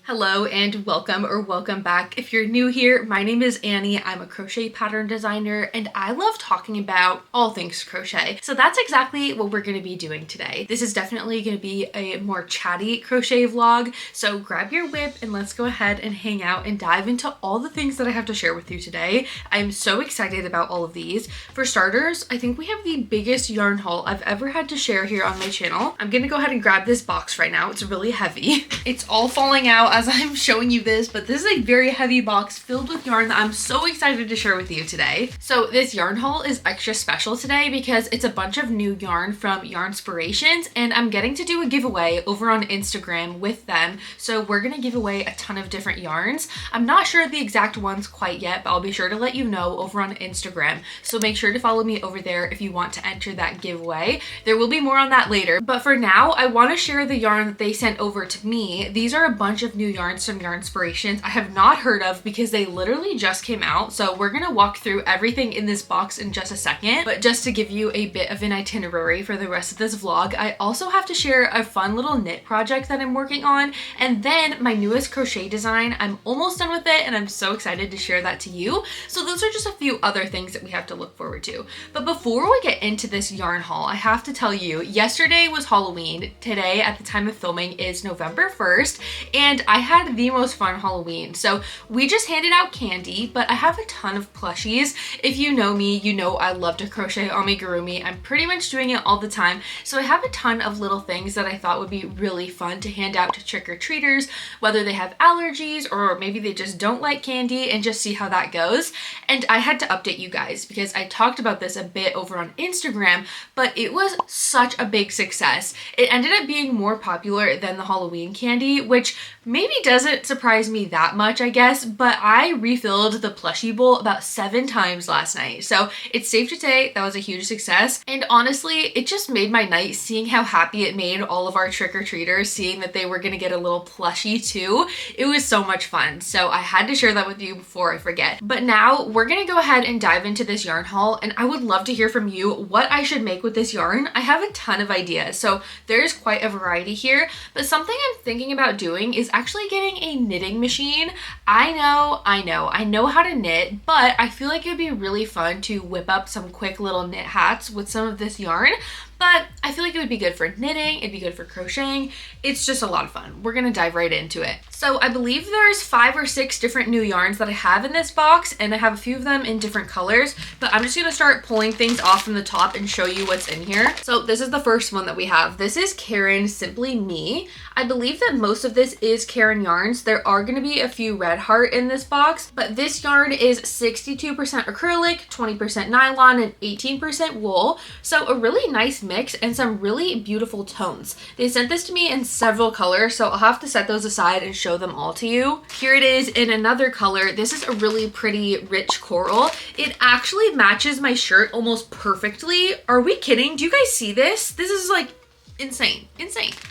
Hello and welcome back. If you're new here, my name is Annie. I'm a crochet pattern designer and I love talking about all things crochet. So that's exactly what we're going to be doing today. This is definitely going to be a more chatty crochet vlog. So grab your whip and let's go ahead and hang out and dive into all the things that I have to share with you today. I'm so excited about all of these. For starters, I think we have the biggest yarn haul I've ever had to share here on my channel. I'm going to go ahead and grab this box right now. It's really heavy. It's all falling out as I'm showing you this, but this is a very heavy box filled with yarn that I'm so excited to share with you today. So this yarn haul is extra special today because it's a bunch of new yarn from Yarnspirations and I'm getting to do a giveaway over on Instagram with them. So we're gonna give away a ton of different yarns. I'm not sure the exact ones quite yet, but I'll be sure to let you know over on Instagram. So make sure to follow me over there if you want to enter that giveaway. There will be more on that later, but for now, I want to share the yarn that they sent over to me. These are a bunch of new yarns from Yarnspirations I have not heard of because they literally just came out. So we're gonna walk through everything in this box in just a second, but just to give you a bit of an itinerary for the rest of this vlog, I also have to share a fun little knit project that I'm working on, and then my newest crochet design. I'm almost done with it and I'm so excited to share that to you. So those are just a few other things that we have to look forward to. But before we get into this yarn haul, I have to tell you, yesterday was Halloween. Today at the time of filming is November 1st and I had the most fun Halloween. So we just handed out candy, but I have a ton of plushies. If you know me, you know I love to crochet amigurumi. I'm pretty much doing it all the time. So I have a ton of little things that I thought would be really fun to hand out to trick-or-treaters, whether they have allergies or maybe they just don't like candy, and just see how that goes. And I had to update you guys because I talked about this a bit over on Instagram, but it was such a big success. It ended up being more popular than the Halloween candy, which maybe doesn't surprise me that much, I guess, but I refilled the plushie bowl about 7 times last night. So it's safe to say that was a huge success. And honestly, it just made my night seeing how happy it made all of our trick-or-treaters, seeing that they were gonna get a little plushie too. It was so much fun. So I had to share that with you before I forget. But now we're gonna go ahead and dive into this yarn haul, and I would love to hear from you what I should make with this yarn. I have a ton of ideas, so there's quite a variety here, but something I'm thinking about doing is actually getting a knitting machine. I know how to knit, but I feel like it would be really fun to whip up some quick little knit hats with some of this yarn. But I feel like it would be good for knitting, it'd be good for crocheting. It's just a lot of fun. We're gonna dive right into it. So I believe there's 5 or 6 different new yarns that I have in this box, and I have a few of them in different colors, but I'm just gonna start pulling things off from the top and show you what's in here. So this is the first one that we have. This is Karen Simply Me. I believe that most of this is Karen yarns. There are gonna be a few red heart in this box, but this yarn is 62% acrylic, 20% nylon, and 18% wool. So a really nice mix and some really beautiful tones. They sent this to me in several colors, so I'll have to set those aside and show them all to you. Here it is in another color. This is a really pretty rich coral. It actually matches my shirt almost perfectly. Are we kidding? Do you guys see this? This is like insane.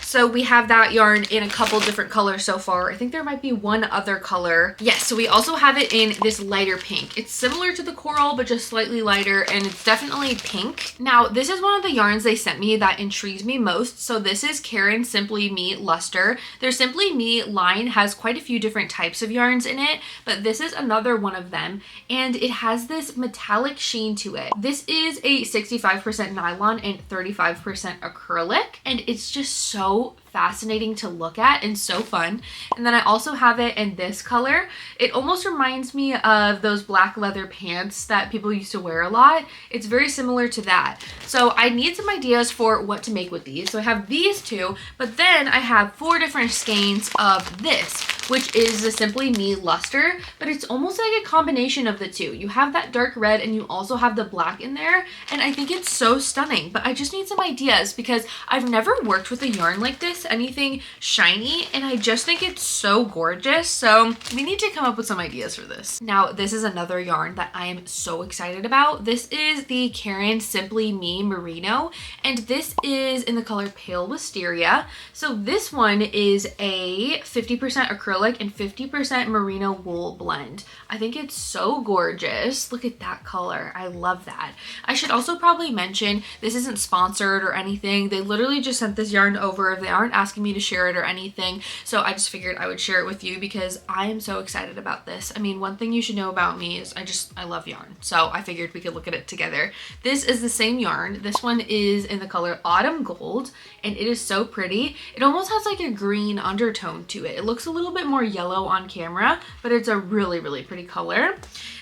So we have that yarn in a couple different colors so far. I think there might be one other color. Yes, so we also have it in this lighter pink. It's similar to the coral, but just slightly lighter, and it's definitely pink. Now, this is one of the yarns they sent me that intrigues me most. So this is Karen Simply Me Luster. Their Simply Me line has quite a few different types of yarns in it, but this is another one of them, and it has this metallic sheen to it. This is a 65% nylon and 35% acrylic. And it's just so fascinating to look at and so fun. And then I also have it in this color. It almost reminds me of those black leather pants that people used to wear a lot. It's very similar to that. So I need some ideas for what to make with these. So I have these two, but then I have 4 different skeins of this, which is the Simply Me Luster, but it's almost like a combination of the two. You have that dark red and you also have the black in there, and I think it's so stunning, but I just need some ideas because I've never worked with a yarn like this, anything shiny, and I just think it's so gorgeous. So we need to come up with some ideas for this. Now, this is another yarn that I am so excited about. This is the Karen Simply Me Merino, and this is in the color Pale Wisteria. So this one is a 50% acrylic acrylic and 50% merino wool blend. I think it's so gorgeous. Look at that color. I love that. I should also probably mention this isn't sponsored or anything. They literally just sent this yarn over. They aren't asking me to share it or anything. So I just figured I would share it with you because I am so excited about this. I mean, one thing you should know about me is I love yarn. So I figured we could look at it together. This is the same yarn. This one is in the color Autumn Gold and it is so pretty. It almost has like a green undertone to it. It looks a little bit more yellow on camera, but it's a really, really pretty color.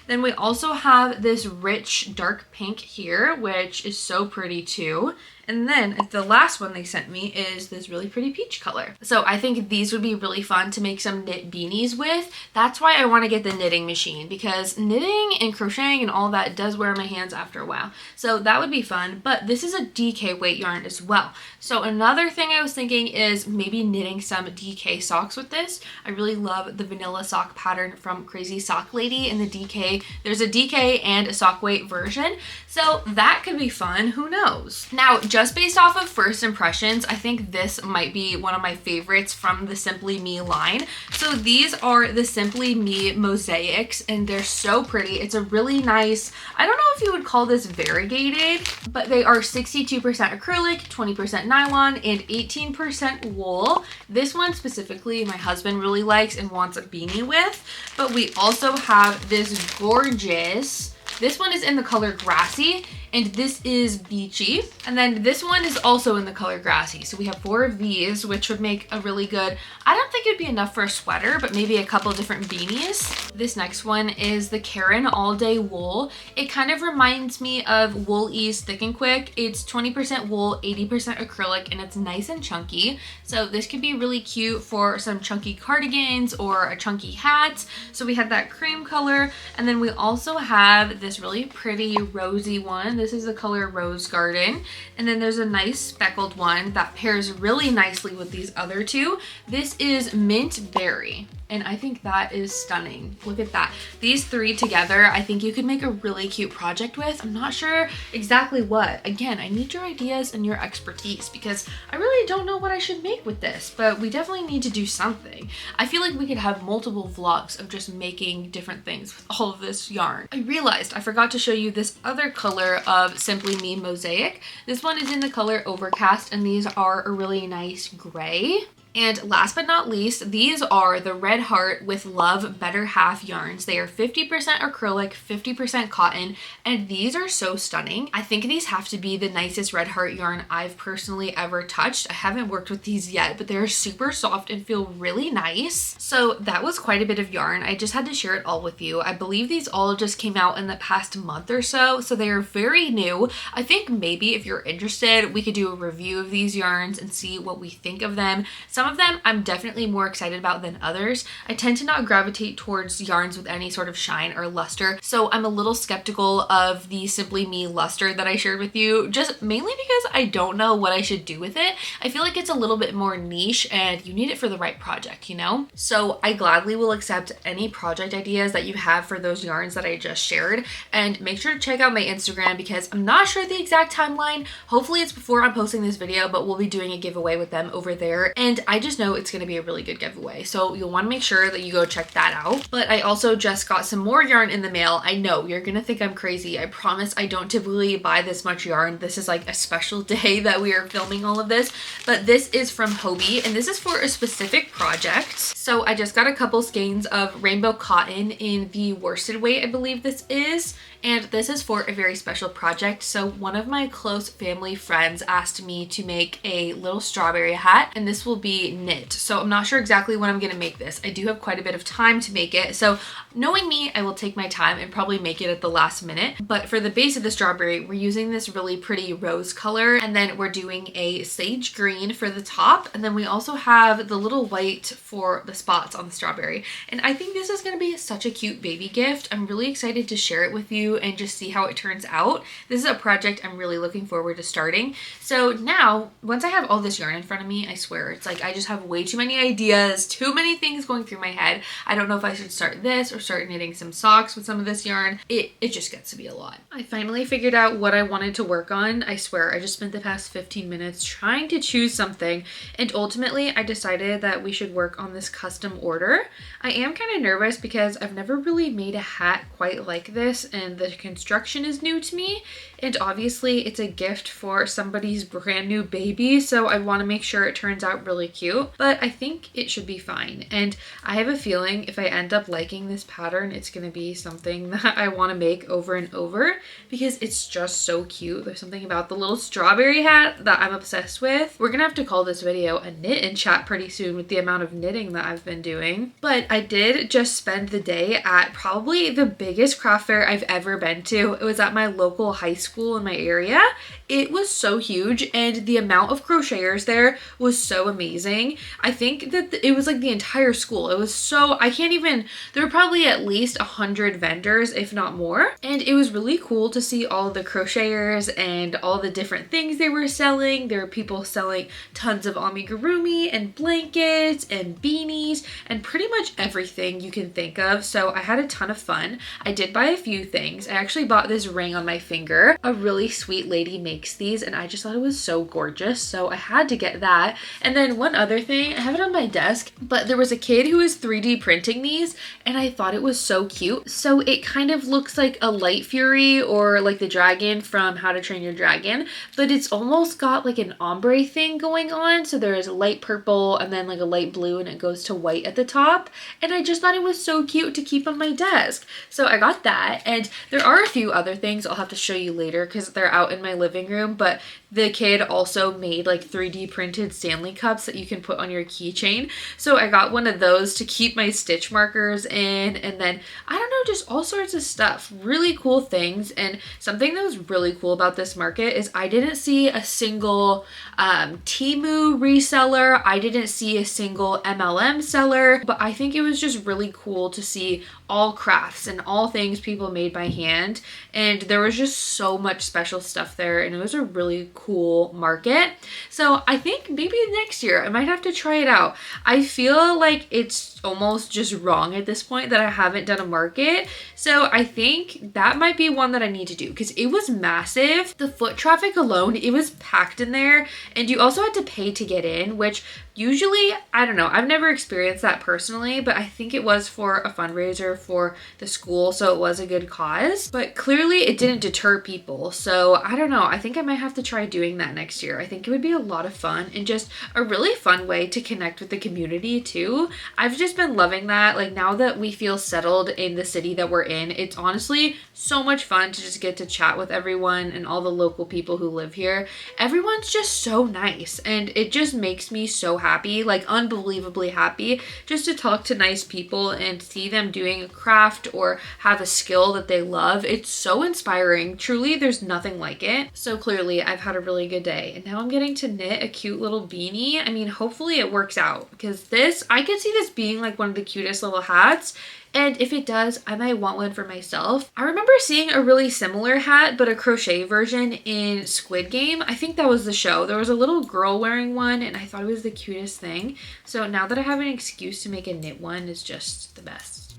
Then we also have this rich dark pink here, which is so pretty too. And then the last one they sent me is this really pretty peach color. So I think these would be really fun to make some knit beanies with. That's why I want to get the knitting machine, because knitting and crocheting and all that does wear my hands after a while. So that would be fun, but this is a DK weight yarn as well. So another thing I was thinking is maybe knitting some DK socks with this. I really love the vanilla sock pattern from Crazy Sock Lady in the DK. There's a DK and a sock weight version. So that could be fun, who knows? Now, just based off of first impressions, I think this might be one of my favorites from the Simply Me line. So these are the Simply Me mosaics and they're so pretty. It's a really nice, I don't know if you would call this variegated, but they are 62% acrylic, 20% nylon, and 18% wool. This one specifically my husband really likes and wants a beanie with, but we also have this gorgeous, this one is in the color Grassy, and this is Beachy. And then this one is also in the color Grassy. So we have 4 of these, which would make a really good, I don't think it'd be enough for a sweater, but maybe a couple different beanies. This next one is the Karen All Day Wool. It kind of reminds me of Wool Ease Thick and Quick. It's 20% wool, 80% acrylic, and it's nice and chunky. So this could be really cute for some chunky cardigans or a chunky hat. So we have that cream color. And then we also have this really pretty rosy one. This is the color Rose Garden. And then there's a nice speckled one that pairs really nicely with these other two. This is Mint Berry. And I think that is stunning. Look at that. These 3 together, I think you could make a really cute project with. I'm not sure exactly what. Again, I need your ideas and your expertise because I really don't know what I should make with this, but we definitely need to do something. I feel like we could have multiple vlogs of just making different things with all of this yarn. I realized I forgot to show you this other color of Simply Me mosaic. This one is in the color Overcast, and these are a really nice gray. And last but not least, these are the Red Heart with Love Better Half yarns. They are 50% acrylic, 50% cotton, and these are so stunning. I think these have to be the nicest Red Heart yarn I've personally ever touched. I haven't worked with these yet, but they're super soft and feel really nice. So that was quite a bit of yarn. I just had to share it all with you. I believe these all just came out in the past month or so they are very new. I think maybe if you're interested, we could do a review of these yarns and see what we think of them. Some of them I'm definitely more excited about than others. I tend to not gravitate towards yarns with any sort of shine or luster, so I'm a little skeptical of the Simply Me luster that I shared with you, just mainly because I don't know what I should do with it. I feel like it's a little bit more niche and you need it for the right project, you know? So I gladly will accept any project ideas that you have for those yarns that I just shared, and make sure to check out my Instagram because I'm not sure the exact timeline. Hopefully it's before I'm posting this video, but we'll be doing a giveaway with them over there, and I just know it's going to be a really good giveaway, so you'll want to make sure that you go check that out. But I also just got some more yarn in the mail. I know you're gonna think I'm crazy. I promise I don't typically buy this much yarn. This is like a special day that we are filming all of this, but this is from Hobbii and this is for a specific project. So I just got a couple skeins of rainbow cotton in the worsted weight, I believe this is, and this is for a very special project. So one of my close family friends asked me to make a little strawberry hat, and this will be knit. So I'm not sure exactly when I'm gonna make this. I do have quite a bit of time to make it, so knowing me, I will take my time and probably make it at the last minute. But for the base of the strawberry, we're using this really pretty rose color, and then we're doing a sage green for the top, and then we also have the little white for the spots on the strawberry. And I think this is gonna be such a cute baby gift. I'm really excited to share it with you and just see how it turns out. This is a project I'm really looking forward to starting. So now, once I have all this yarn in front of me, I swear, it's like I just have way too many ideas, too many things going through my head. I don't know if I should start this or start knitting some socks with some of this yarn. It just gets to be a lot. I finally figured out what I wanted to work on. I swear, I just spent the past 15 minutes trying to choose something, and ultimately I decided that we should work on this custom order. I am kind of nervous because I've never really made a hat quite like this, and the construction is new to me, and obviously it's a gift for somebody's brand new baby, so I want to make sure it turns out really cute, but I think it should be fine. And I have a feeling if I end up liking this pattern, it's going to be something that I want to make over and over because it's just so cute. There's something about the little strawberry hat that I'm obsessed with. We're gonna have to call this video a knit and chat pretty soon with the amount of knitting that I've been doing. But I did just spend the day at probably the biggest craft fair I've ever been to. It was at my local high school in my area. It was so huge, and the amount of crocheters there was so amazing. I think that it was like the entire school. It was so, I can't even, there were probably at least 100 vendors, if not more. And it was really cool to see all the crocheters and all the different things they were selling. There were people selling tons of amigurumi and blankets and beanies and pretty much everything you can think of. So I had a ton of fun. I did buy a few things. I actually bought this ring on my finger. A really sweet lady makes these, and I just thought it was so gorgeous, so I had to get that. And then one other thing, I have it on my desk, but there was a kid who was 3D printing these, and I thought it was so cute. So it kind of looks like a Light Fury or like the dragon from How to Train Your Dragon, but it's almost got like an ombre thing going on. So there's a light purple and then like a light blue, and it goes to white at the top, and I just thought it was so cute to keep on my desk. So I got that, and there are a few other things I'll have to show you later because they're out in my living room, but the kid also made like 3D printed Stanley cups that you can put on your keychain. So I got one of those to keep my stitch markers in, and then I don't know, just all sorts of stuff, really cool things. And something that was really cool about this market is I didn't see a single Temu reseller. I didn't see a single MLM seller, but I think it was just really cool to see all crafts and all things people made by hand. And there was just so much special stuff there, and it was a really cool market. So I think maybe next year I might have to try it out. I feel like it's almost just wrong at this point that I haven't done a market. So I think that might be one that I need to do because it was massive. The foot traffic alone, it was packed in there, and you also had to pay to get in, which usually, I don't know, I've never experienced that personally, but I think it was for a fundraiser for the school, so it was a good cause. But clearly it didn't deter people, so I don't know, I think I might have to try doing that next year. I think it would be a lot of fun and just a really fun way to connect with the community too. I've just been loving that. Like, now that we feel settled in the city that we're in, it's honestly so much fun to just get to chat with everyone and all the local people who live here. Everyone's just so nice, and it just makes me so happy, like unbelievably happy, just to talk to nice people and see them doing a craft or have a skill that they love. It's so inspiring. Truly, there's nothing like it. So clearly I've had a really good day, and now I'm getting to knit a cute little beanie. I mean, hopefully it works out because this, I could see this being like one of the cutest little hats. And if it does, I might want one for myself. I remember seeing a really similar hat, but a crochet version in Squid Game. I think that was the show. There was a little girl wearing one, and I thought it was the cutest thing. So now that I have an excuse to make a knit one, is just the best.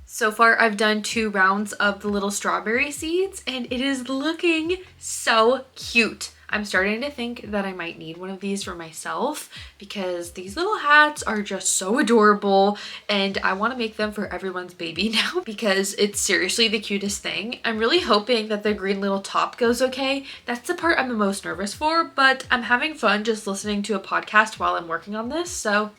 So far, I've done 2 rounds of the little strawberry seeds, and it is looking so cute. I'm starting to think that I might need one of these for myself because these little hats are just so adorable, and I want to make them for everyone's baby now because it's seriously the cutest thing. I'm really hoping that the green little top goes okay. That's the part I'm the most nervous for, but I'm having fun just listening to a podcast while I'm working on this, so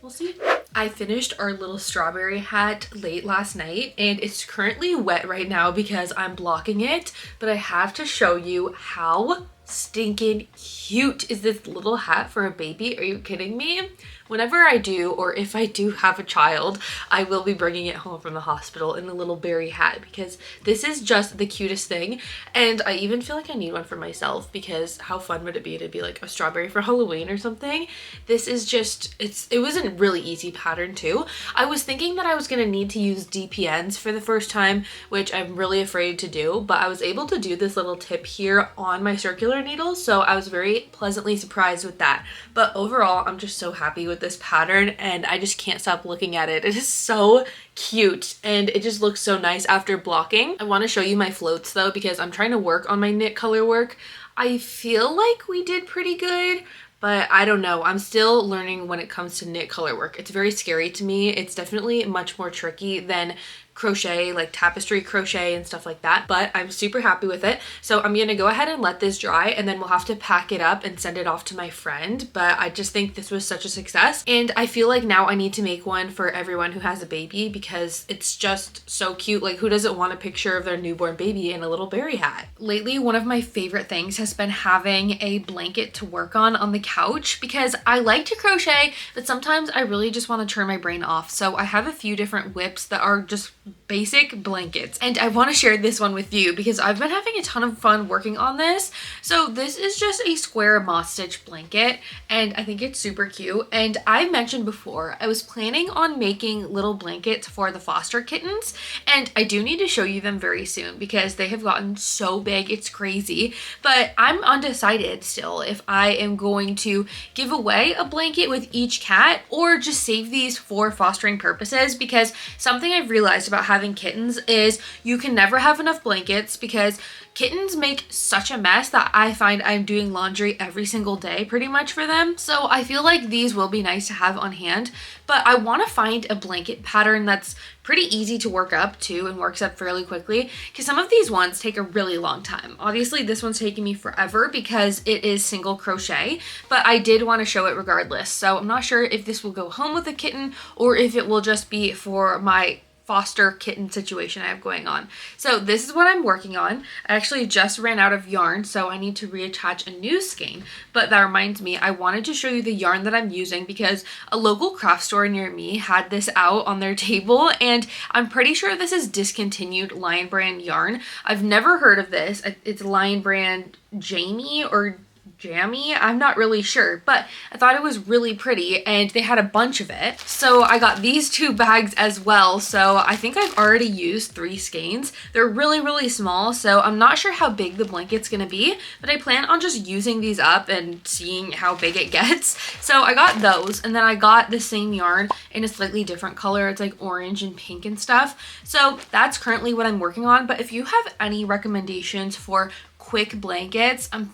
we'll see. I finished our little strawberry hat late last night, and it's currently wet right now because I'm blocking it, but I have to show you how stinking cute is this little hat for a baby? Are you kidding me? Whenever I do, or if I do have a child, I will be bringing it home from the hospital in a little berry hat because this is just the cutest thing. And I even feel like I need one for myself because how fun would it be to be like a strawberry for Halloween or something? This is just, it was a really easy pattern too. I was thinking that I was gonna need to use DPNs for the first time, which I'm really afraid to do, but I was able to do this little tip here on my circular needle, so I was very pleasantly surprised with that. But overall, I'm just so happy with this pattern and I just can't stop looking at it. It is so cute and it just looks so nice after blocking. I want to show you my floats though because I'm trying to work on my knit color work. I feel like we did pretty good, but I don't know. I'm still learning when it comes to knit color work. It's very scary to me. It's definitely much more tricky than crochet, like tapestry crochet and stuff like that, but I'm super happy with it. So I'm gonna go ahead and let this dry and then we'll have to pack it up and send it off to my friend. But I just think this was such a success and I feel like now I need to make one for everyone who has a baby because it's just so cute. Like who doesn't want a picture of their newborn baby in a little berry hat? Lately, one of my favorite things has been having a blanket to work on the couch because I like to crochet, but sometimes I really just want to turn my brain off. So I have a few different whips that are just basic blankets and I want to share this one with you because I've been having a ton of fun working on this. So this is just a square moss stitch blanket and I think it's super cute, and I mentioned before I was planning on making little blankets for the foster kittens and I do need to show you them very soon because they have gotten so big, it's crazy. But I'm undecided still if I am going to give away a blanket with each cat or just save these for fostering purposes, because something I've realized about having kittens is you can never have enough blankets because kittens make such a mess that I find I'm doing laundry every single day pretty much for them. So I feel like these will be nice to have on hand, but I want to find a blanket pattern that's pretty easy to work up to and works up fairly quickly because some of these ones take a really long time. Obviously this one's taking me forever because it is single crochet, but I did want to show it regardless. So I'm not sure if this will go home with a kitten or if it will just be for my foster kitten situation I have going on. So this is what I'm working on. I actually just ran out of yarn, so I need to reattach a new skein. But that reminds me, I wanted to show you the yarn that I'm using because a local craft store near me had this out on their table and I'm pretty sure this is discontinued Lion Brand yarn. I've never heard of this. It's Lion Brand Jamie or Jammy, I'm not really sure, but I thought it was really pretty and they had a bunch of it. So I got these 2 bags as well. So I think I've already used 3 skeins. They're really small, so I'm not sure how big the blanket's gonna be, but I plan on just using these up and seeing how big it gets. So I got those, and then I got the same yarn in a slightly different color. It's like orange and pink and stuff. So that's currently what I'm working on, but if you have any recommendations for quick blankets, I'm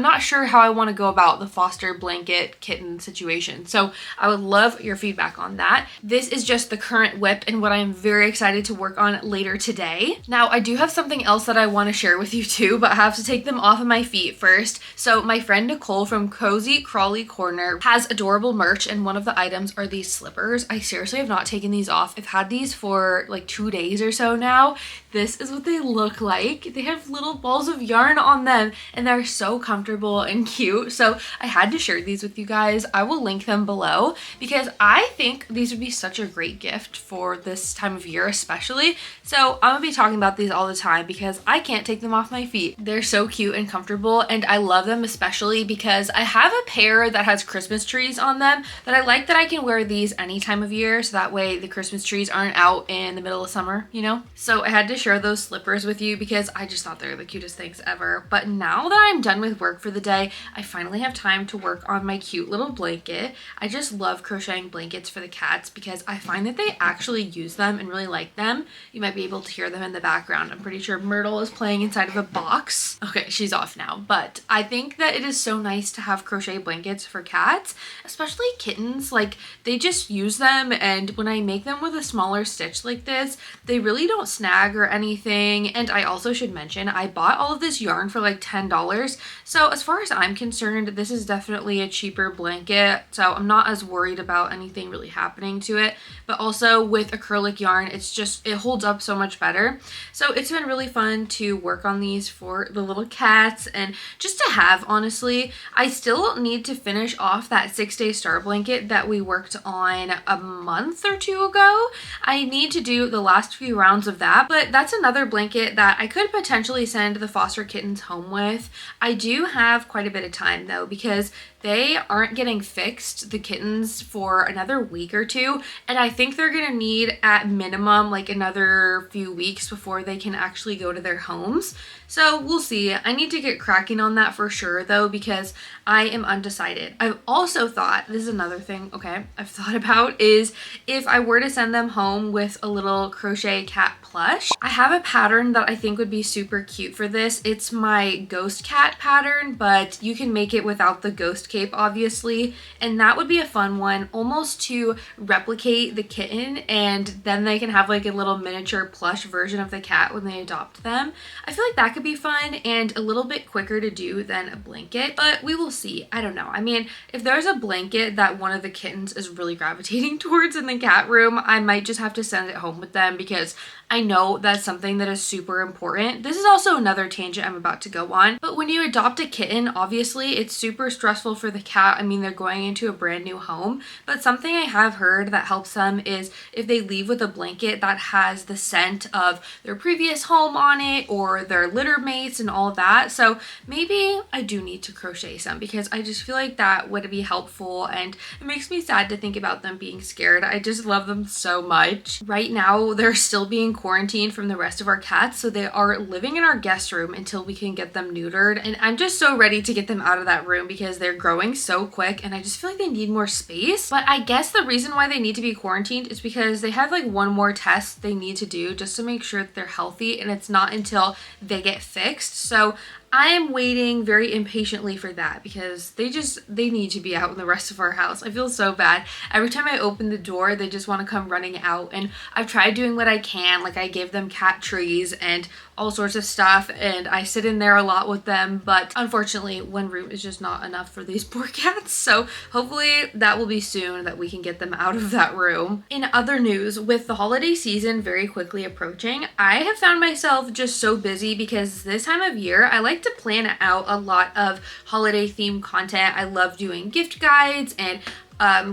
not sure how I want to go about the foster blanket kitten situation. So I would love your feedback on that. This is just the current whip and what I'm very excited to work on later today. Now I do have something else that I want to share with you too, but I have to take them off of my feet first. So my friend Nicole from Cozy Crawly Corner has adorable merch and one of the items are these slippers. I seriously have not taken these off. I've had these for like 2 days or so now. This is what they look like. They have little balls of yarn on them and they're so comfortable and cute. So I had to share these with you guys. I will link them below because I think these would be such a great gift for this time of year especially. So I'm gonna be talking about these all the time because I can't take them off my feet. They're so cute and comfortable and I love them especially because I have a pair that has Christmas trees on them that I like that I can wear these any time of year so that way the Christmas trees aren't out in the middle of summer, you know? So I had to share those slippers with you because I just thought they're the cutest things ever. But now that I'm done with work for the day, I finally have time to work on my cute little blanket. I just love crocheting blankets for the cats because I find that they actually use them and really like them. You might be able to hear them in the background. I'm pretty sure Myrtle is playing inside of a box. Okay, she's off now, but I think that it is so nice to have crochet blankets for cats, especially kittens. Like they just use them, and when I make them with a smaller stitch like this, they really don't snag or anything. And I also should mention I bought all of this this yarn for like $10. So as far as I'm concerned, this is definitely a cheaper blanket. So I'm not as worried about anything really happening to it. But also with acrylic yarn, it holds up so much better. So it's been really fun to work on these for the little cats and just to have, honestly. I still need to finish off that 6-day star blanket that we worked on a month or two ago. I need to do the last few rounds of that, but that's another blanket that I could potentially send the foster kittens home with. I do have quite a bit of time though, because they aren't getting fixed, the kittens, for another week or two, and I think they're gonna need at minimum like another few weeks before they can actually go to their homes. So we'll see. I need to get cracking on that for sure though, because I am undecided. I've also thought, this is another thing, okay, I've thought about, is if I were to send them home with a little crochet cat plush. I have a pattern that I think would be super cute for this. It's my ghost cat pattern, but you can make it without the ghost cape obviously, and that would be a fun one, almost to replicate the kitten, and then they can have like a little miniature plush version of the cat when they adopt them. I feel like that could be fun and a little bit quicker to do than a blanket, but we will see. I don't know. I mean, if there's a blanket that one of the kittens is really gravitating towards in the cat room, I might just have to send it home with them, because I know that's something that is super important. This is also another tangent I'm about to go on, but when you adopt a kitten, obviously it's super stressful for the cat. I mean, they're going into a brand new home, but something I have heard that helps them is if they leave with a blanket that has the scent of their previous home on it or their litter mates and all that. So maybe I do need to crochet some, because I just feel like that would be helpful, and it makes me sad to think about them being scared. I just love them so much. Right now, they're still being quarantined from the rest of our cats, so they are living in our guest room until we can get them neutered, and I'm just so ready to get them out of that room because they're growing so quick and I just feel like they need more space. But I guess the reason why they need to be quarantined is because they have like one more test they need to do just to make sure that they're healthy, and it's not until they get fixed. So I am waiting very impatiently for that, because they need to be out in the rest of our house. I feel so bad. Every time I open the door, they just want to come running out, and I've tried doing what I can. Like I give them cat trees and all sorts of stuff, and I sit in there a lot with them, but unfortunately one room is just not enough for these poor cats. So hopefully that will be soon, that we can get them out of that room. In other news, with the holiday season very quickly approaching, I have found myself just so busy, because this time of year I like to plan out a lot of holiday themed content. I love doing gift guides and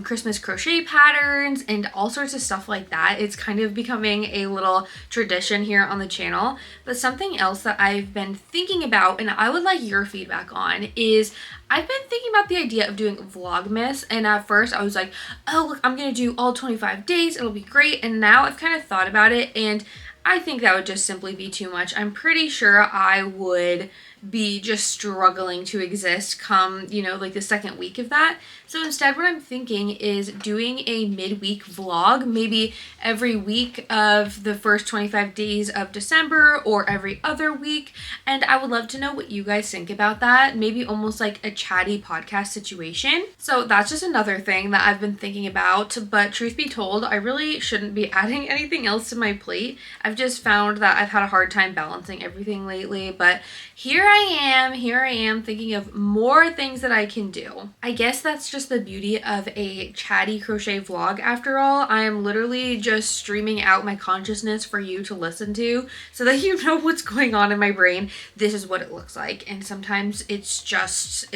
Christmas crochet patterns and all sorts of stuff like that. It's kind of becoming a little tradition here on the channel. But something else that I've been thinking about, and I would like your feedback on, is I've been thinking about the idea of doing Vlogmas, and at first I was like, oh look, I'm gonna do all 25 days, it'll be great. And now I've kind of thought about it, and I think that would just simply be too much. I'm pretty sure I would be just struggling to exist come, you know, like the second week of that. So instead what I'm thinking is doing a midweek vlog, maybe every week of the first 25 days of December or every other week. And I would love to know what you guys think about that. Maybe almost like a chatty podcast situation. So that's just another thing that I've been thinking about. But truth be told, I really shouldn't be adding anything else to my plate. I've just found that I've had a hard time balancing everything lately. But here I am thinking of more things that I can do. I guess that's just the beauty of a chatty crochet vlog after all. I am literally just streaming out my consciousness for you to listen to so that you know what's going on in my brain. This is what it looks like, and sometimes it's just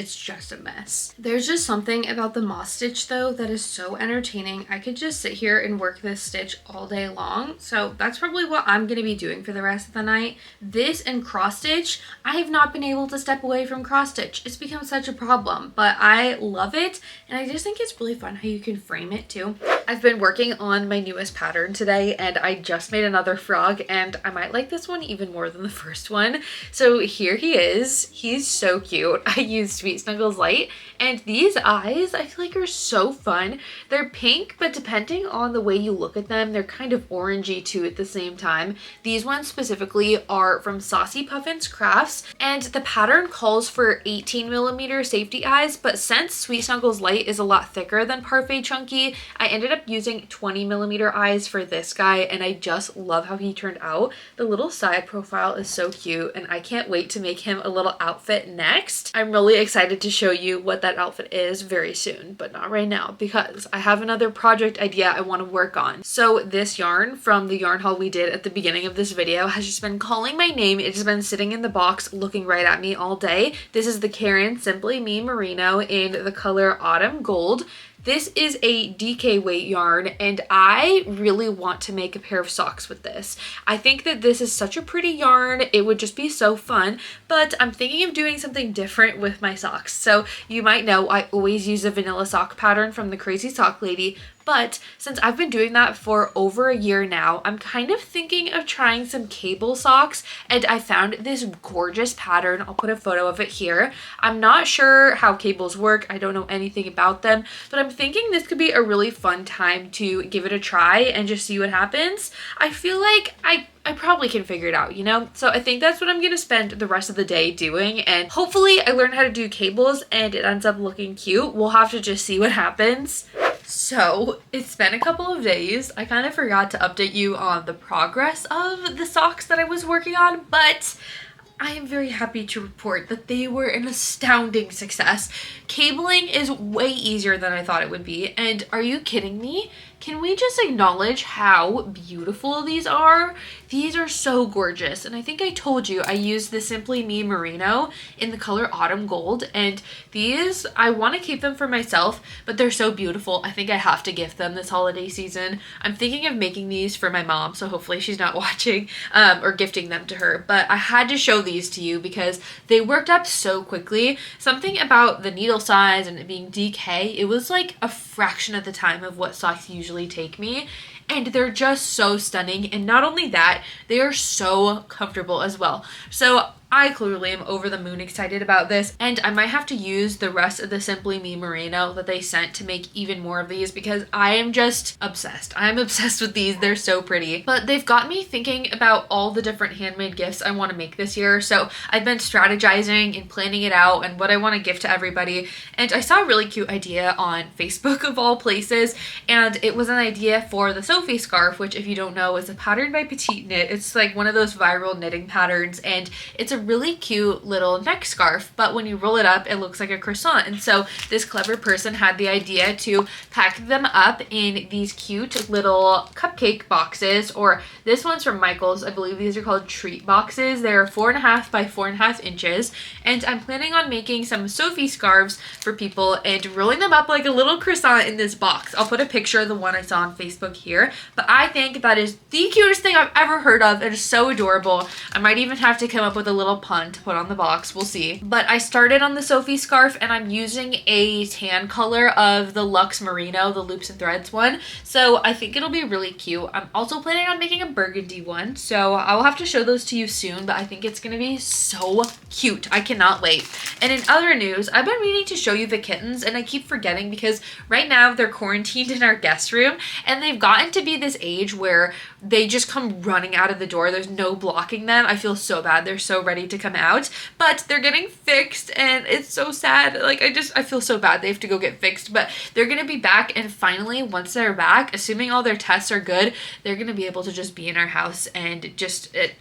a mess. There's just something about the moss stitch though that is so entertaining. I could just sit here and work this stitch all day long, so that's probably what I'm gonna be doing for the rest of the night. This and cross stitch, I have not been able to step away from cross stitch. It's become such a problem, but I love it, and I just think it's really fun how you can frame it too. I've been working on my newest pattern today, and I just made another frog, and I might like this one even more than the first one. So here he is. He's so cute. I used Sweet Snuggles Light, and these eyes I feel like are so fun. They're pink, but depending on the way you look at them, they're kind of orangey too at the same time. These ones specifically are from Saucy Puffins Crafts, and and the pattern calls for 18mm safety eyes, but since Sweet Snuggles Light is a lot thicker than Parfait Chunky, I ended up using 20mm eyes for this guy, and I just love how he turned out. The little side profile is so cute, and I can't wait to make him a little outfit next. I'm really excited to show you what that outfit is very soon, but not right now because I have another project idea I want to work on. So this yarn from the yarn haul we did at the beginning of this video has just been calling my name. It's just been sitting in the box looking right at me all day. This is the Karen Simply Me Merino in the color Autumn Gold. This is a DK weight yarn, and I really want to make a pair of socks with this. I think that this is such a pretty yarn. It would just be so fun, but I'm thinking of doing something different with my socks. So you might know I always use a vanilla sock pattern from the Crazy Sock Lady, but since I've been doing that for over a year now, I'm kind of thinking of trying some cable socks, and I found this gorgeous pattern. I'll put a photo of it here. I'm not sure how cables work. I don't know anything about them, but I'm thinking this could be a really fun time to give it a try and just see what happens. I feel like I probably can figure it out, you know? So I think that's what I'm gonna spend the rest of the day doing, and hopefully I learn how to do cables and it ends up looking cute. We'll have to just see what happens. So it's been a couple of days. I kind of forgot to update you on the progress of the socks that I was working on, but I am very happy to report that they were an astounding success. Cabling is way easier than I thought it would be, and are you kidding me? Can we just acknowledge how beautiful these are? These are so gorgeous, and I think I told you I used the Simply Me Merino in the color Autumn Gold, and these, I want to keep them for myself, but they're so beautiful. I think I have to gift them this holiday season. I'm thinking of making these for my mom, so hopefully she's not watching, or gifting them to her, but I had to show these to you because they worked up so quickly. Something about the needle size and it being DK, it was like a fraction of the time of what socks usually take me, and they're just so stunning. And not only that, they are so comfortable as well. So I clearly am over the moon excited about this, and I might have to use the rest of the Simply Me Merino that they sent to make even more of these because I am just obsessed. I'm obsessed with these. They're so pretty. But they've got me thinking about all the different handmade gifts I want to make this year. So I've been strategizing and planning it out and what I want to gift to everybody. And I saw a really cute idea on Facebook of all places, and it was an idea for the Sophie scarf, which if you don't know is a pattern by Petite Knit. It's like one of those viral knitting patterns, and it's a really cute little neck scarf, but when you roll it up it looks like a croissant. And so this clever person had the idea to pack them up in these cute little cupcake boxes, or this one's from Michael's. I believe these are called treat boxes. They're 4.5 by 4.5 inches, and I'm planning on making some Sophie scarves for people and rolling them up like a little croissant in this box. I'll put a picture of the one I saw on Facebook here, but I think that is the cutest thing I've ever heard of. It is so adorable. I might even have to come up with a little pun to put on the box. We'll see. But I started on the Sophie scarf, and I'm using a tan color of the Luxe Merino, the loops and threads one. So I think it'll be really cute. I'm also planning on making a burgundy one, so I will have to show those to you soon, but I think it's gonna be so cute. I cannot wait. And in other news, I've been meaning to show you the kittens, and I keep forgetting because right now they're quarantined in our guest room, and they've gotten to be this age where they just come running out of the door. There's no blocking them. I feel so bad. They're so ready to come out, but they're getting fixed, and it's so sad. Like I feel so bad they have to go get fixed, but they're gonna be back, and finally once they're back, assuming all their tests are good, they're gonna be able to just be in our house. And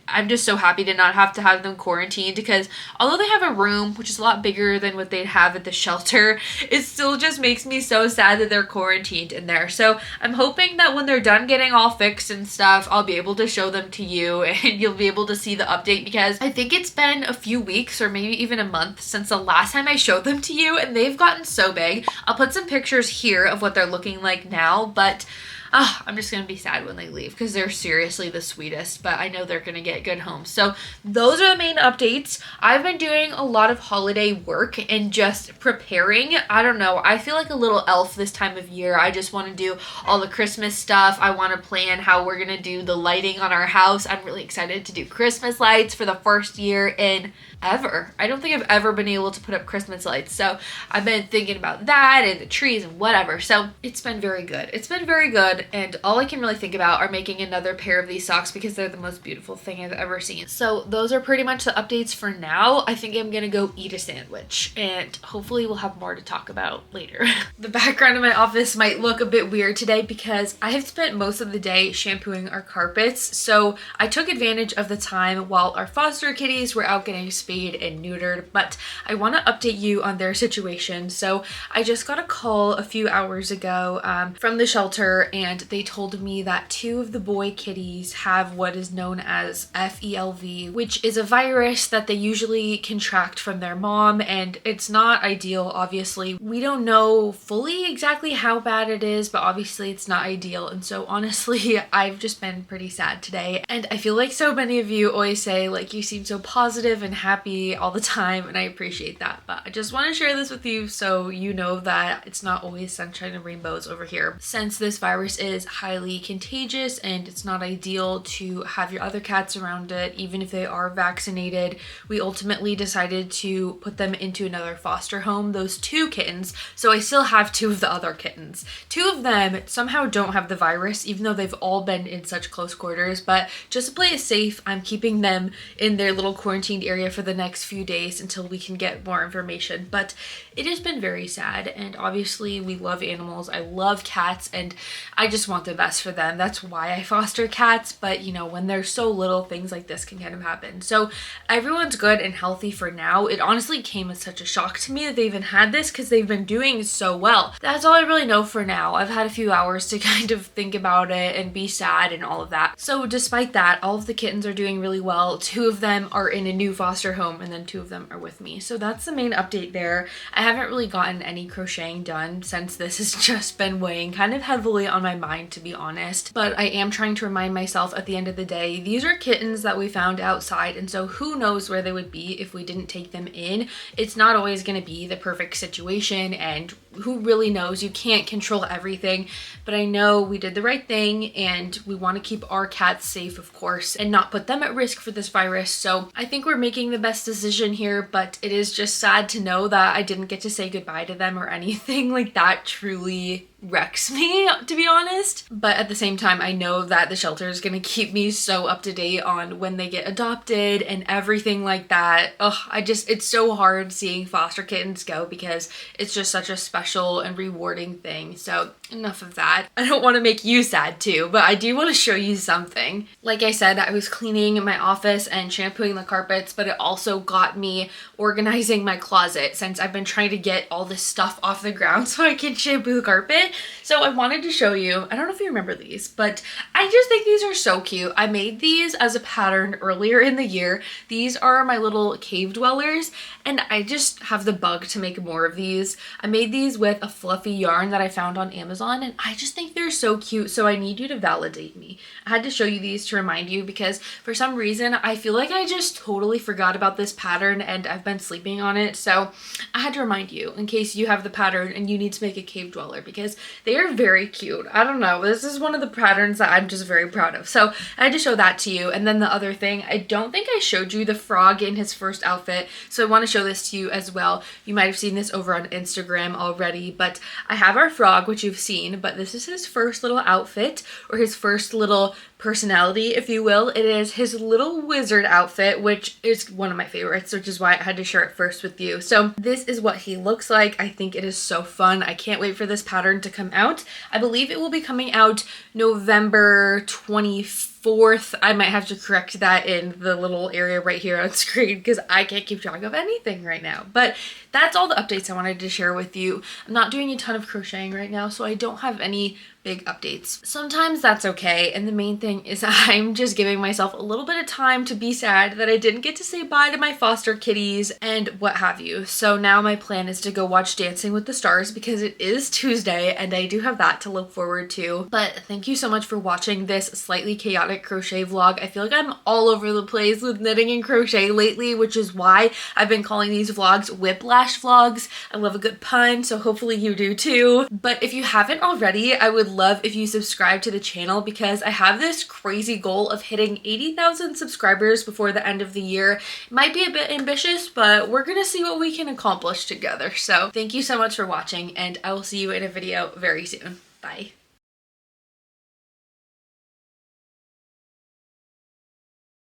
I'm just so happy to not have to have them quarantined, because although they have a room which is a lot bigger than what they'd have at the shelter, it still just makes me so sad that they're quarantined in there. So I'm hoping that when they're done getting all fixed and stuff, I'll be able to show them to you and you'll be able to see the update, because I think it's been a few weeks or maybe even a month since the last time I showed them to you, and they've gotten so big. I'll put some pictures here of what they're looking like now, but I'm just gonna be sad when they leave because they're seriously the sweetest, but I know they're gonna get good homes. So those are the main updates. I've been doing a lot of holiday work and just preparing. I don't know, I feel like a little elf this time of year. I just want to do all the Christmas stuff. I want to plan how we're gonna do the lighting on our house. I'm really excited to do Christmas lights for the first year in ever. I don't think I've ever been able to put up Christmas lights, so I've been thinking about that and the trees and whatever. So it's been very good. It's been very good. sad, and all I can really think about are making another pair of these socks because they're the most beautiful thing I've ever seen. So those are pretty much the updates for now. I think I'm gonna go eat a sandwich, and hopefully we'll have more to talk about later. The background of my office might look a bit weird today because I have spent most of the day shampooing our carpets, so I took advantage of the time while our foster kitties were out getting spayed and neutered, but I want to update you on their situation. So I just got a call a few hours ago from the shelter, and they told me that 2 of the boy kitties have what is known as FELV, which is a virus that they usually contract from their mom, and it's not ideal. Obviously, we don't know fully exactly how bad it is, but obviously it's not ideal. And so honestly, I've just been pretty sad today, and I feel like so many of you always say like you seem so positive and happy all the time, and I appreciate that, but I just want to share this with you so you know that it's not always sunshine and rainbows over here. Since this virus is highly contagious and it's not ideal to have your other cats around it, even if they are vaccinated, we ultimately decided to put them into another foster home, those 2 kittens. So I still have 2 of the other kittens. 2 of them somehow don't have the virus, even though they've all been in such close quarters, but just to play it safe, I'm keeping them in their little quarantined area for the next few days until we can get more information. But it has been very sad, and obviously we love animals. I love cats, and I just want the best for them. That's why I foster cats, but you know, when they're so little, things like this can kind of happen. So everyone's good and healthy for now. It honestly came as such a shock to me that they even had this because they've been doing so well. That's all I really know for now. I've had a few hours to kind of think about it and be sad and all of that. So despite that, all of the kittens are doing really well. 2 of them are in a new foster home, and then 2 of them are with me. So that's the main update there. I haven't really gotten any crocheting done since this has just been weighing kind of heavily on my mind, to be honest. But I am trying to remind myself at the end of the day, these are kittens that we found outside, and so who knows where they would be if we didn't take them in. It's not always going to be the perfect situation, and who really knows? You can't control everything, but I know we did the right thing, and we want to keep our cats safe, of course, and not put them at risk for this virus. So I think we're making the best decision here, but it is just sad to know that I didn't get to say goodbye to them or anything. Like, that truly wrecks me, to be honest. But at the same time, I know that the shelter is going to keep me so up to date on when they get adopted and everything like that. Ugh, it's so hard seeing foster kittens go because it's just such a special and rewarding thing. So enough of that. I don't want to make you sad too, but I do want to show you something. Like I said, I was cleaning my office and shampooing the carpets, but it also got me organizing my closet since I've been trying to get all this stuff off the ground so I can shampoo the carpet. So I wanted to show you, I don't know if you remember these, but I just think these are so cute. I made these as a pattern earlier in the year. These are my little cave dwellers, and I just have the bug to make more of these. I made these with a fluffy yarn that I found on Amazon, and I just think they're so cute, so I need you to validate me. I had to show you these to remind you because for some reason I feel like I just totally forgot about this pattern and I've been sleeping on it, so I had to remind you in case you have the pattern and you need to make a cave dweller because they are very cute. I don't know, this is one of the patterns that I'm just very proud of, so I had to show that to you. And then the other thing, I don't think I showed you the frog in his first outfit, so I want to show this to you as well. You might have seen this over on Instagram already, but I have our frog, which you've seen, but this is his first little outfit, or his first little personality, if you will. It is his little wizard outfit, which is one of my favorites, which is why I had to share it first with you. So this is what he looks like. I think it is so fun. I can't wait for this pattern to come out. I believe it will be coming out November 24th. I might have to correct that in the little area right here on screen because I can't keep track of anything right now. But that's all the updates I wanted to share with you. I'm not doing a ton of crocheting right now, so I don't have any big updates. Sometimes that's okay, and the main thing is I'm just giving myself a little bit of time to be sad that I didn't get to say bye to my foster kitties and what have you. So now my plan is to go watch Dancing with the Stars because it is Tuesday and I do have that to look forward to. But thank you so much for watching this slightly chaotic crochet vlog. I feel like I'm all over the place with knitting and crochet lately, which is why I've been calling these vlogs whiplash vlogs. I love a good pun, so hopefully you do too. But if you haven't already, I would love if you subscribe to the channel because I have this crazy goal of hitting 80,000 subscribers before the end of the year. It might be a bit ambitious, but we're gonna see what we can accomplish together. So thank you so much for watching, and I will see you in a video very soon. Bye.